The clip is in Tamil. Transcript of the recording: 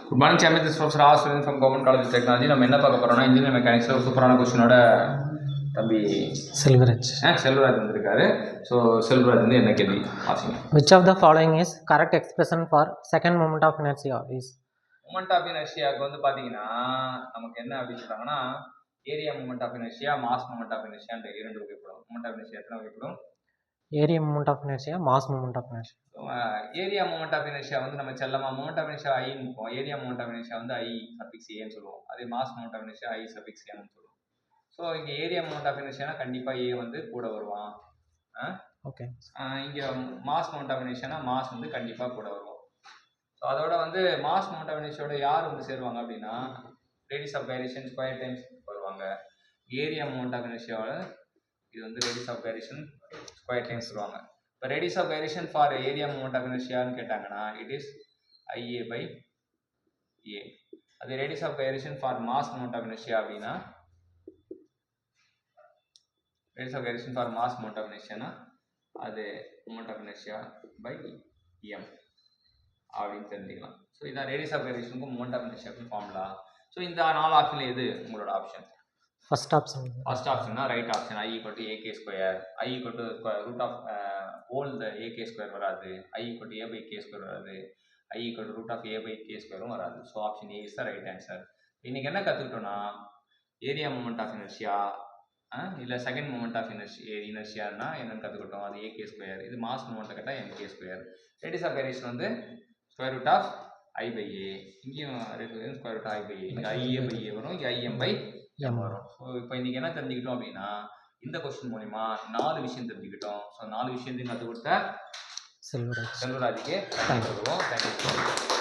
Good morning champion, this professor are student from government college of technology. நம்ம என்ன பார்க்க போகிறோம்னா, இன்ஜினியர் மெக்கானிக்ஸில் ஒரு சூப்பரான கொஸ்டினோட தம்பி செல்வராஜ் வந்திருக்காரு. ஸோ செல்வராஜ் வந்து என்ன கேள்வி ஆசைங்க? Which of the following is correct expression for second moment of inertia is? Moment of இனர்ஷியாவுக்கு வந்து பார்த்தீங்கன்னா நமக்கு என்ன அப்படின்னு சொல்கிறாங்கன்னா, area moment of inertia, mass moment of இனர்ஷியான்ற இரண்டு வகைப்படும். மூமெண்ட் ஆஃப் இனர்ஷியா எத்தனை வகைப்படும்? Area moment of inertia, mass moment of inertia. Area moment of inertia வந்து நம்ம செல்லமா மூமெண்ட் ஆஃப் இனர்ஷியா ஐன்னு இருக்கும். ஏரியா மூமெண்ட் ஆஃப் இனர்ஷியா வந்து ஐ சஃபிக்ஸ் ஏன்னு சொல்லுவோம். அதே mass moment of inertia I suffix ஏன்னு சொல்லுவோம். ஸோ இங்கே ஏரியா மூமெண்ட் ஆஃப் இனர்ஷியானா கண்டிப்பாக ஏ வந்து கூட வருவான். ஓகே. இங்கே மாஸ் மூமெண்ட் ஆஃப் இனர்ஷியானா மாஸ் வந்து கண்டிப்பாக கூட வருவோம். ஸோ அதோட வந்து மாஸ் மூமெண்ட் ஆஃப் இனர்ஷியோட யார் வந்து சேருவாங்க அப்படின்னா, radius of gyration square times வருவாங்க. ஏரியா மூமெண்ட் ஆஃப் இனர்ஷியாவோட இது வந்து radius of gyration square times வருவாங்க. இப்போ radius of gyration for area moment of இனர்ஷியான்னு கேட்டாங்கன்னா, it is I A by A. அது radius of gyration for mass moment of inertia அப்படின்னா, radius of gyration for mass moment of இனர்ஷியானா அது moment of inertia by M அப்படின்னு தெரிஞ்சுக்கலாம். ஸோ இதான் ரேடியஸ் ஆஃப் கைரேஷனுக்கும் மூமெண்ட் ஆஃப் இனர்ஷியாவுக்கும் ஃபார்முலா. ஸோ இந்த 4 ஆப்ஷனில் எது உங்களோட ஆப்ஷன்? ஃபர்ஸ்ட் ஆப்ஷன்னா right option. I equal to A K square. I equal to root of whole the A K square வராது. I equal to A by K square வராது. I equal to root of A by K ஸ்கொயரும் வராது. So option A is the right answer. இன்னைக்கு என்ன கற்றுக்கிட்டோம்னா, ஏரியா மூமெண்ட் ஆஃப் இனர்ஷியா இல்லை செகண்ட் மூமெண்ட் ஆஃப் இனர்ஷியானா என்னன்னு கற்றுக்கிட்டோம். அது ஏகே ஸ்கொயர். இது மாஸ் மூமெண்ட்டை கேட்டால் M K square. Radius of gyration வந்து square root of I by A. இங்கேயும் square root I by A. இங்கே ஐஏ பை ஏ வரும், இங்கே ஐஎம் பை எம் வரும். ஸோ இப்போ இன்றைக்கி என்ன தெரிஞ்சுக்கிட்டோம் அப்படின்னா, இந்த கொஸ்டின் மூலிமா 4 விஷயம் தெரிஞ்சுக்கிட்டோம். ஸோ 4 விஷயத்தையும் கற்றுக் கொடுத்த செல்வராஜுக்கு தேங்க்யூ.